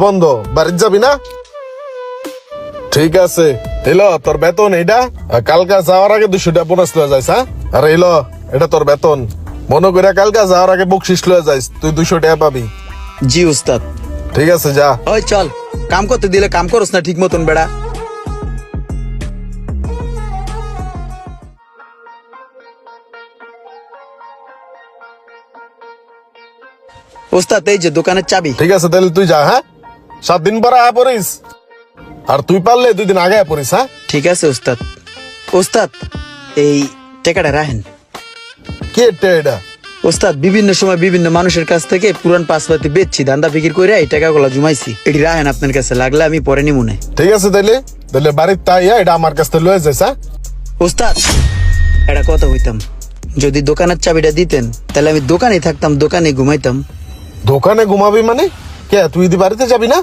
বন্ধ, বাড়িতে যাবি না? ঠিক আছে, এলো তোর বেতন এইটা। আর কালকা যাওয়ার আগে 200 টাকা বোনাস লয়ে যাইস। হ্যাঁ, আর এলো এটা তোর বেতন। মনে করে কালকা যাওয়ার আগে বকশিস লয়ে যাইস, তুই 200 টাকা পাবি। জি উস্তাদ। ঠিক আছে, যা। ওই চল, কাম করতে দিলে কাম করস না ঠিক মতন বেড়া। ওস্তাদ এই যে দোকানের চাবি। ঠিক আছে, তাহলে তুই যা। হ্যাঁ, 7 দিন পরে আয়া পড়িস। আর তুই পারলে 2 দিন আগে আয়া পড়িস। হ্যাঁ, ঠিক আছে ওস্তাদ। ওস্তাদ এই টাকাটা রাখেন। কি এটা? ওস্তাদ বিভিন্ন সময় বিভিন্ন মানুষের কাছ থেকে পুরান পাসপাতি বেচছি, দান্দা বিক্রি করে এই টাকাগুলো জমাইছি। এটি রাখেন আপনার কাছে, লাগলে আমি পরে নিব না। ঠিক আছে, তাহলে তাহলে বাড়ির তাই এটা আমার কাছ থেকে লয়ে যাইস। হ্যাঁ, ওস্তাদ এটা কথা হইতাম, যদি দোকানের চাবিটা দিতেন তাহলে আমি দোকানে থাকতাম, দোকানে ঘুমাইতাম। দোকানে ঘুমাবি মানে? কে, তুই বাড়িতে যাবি না?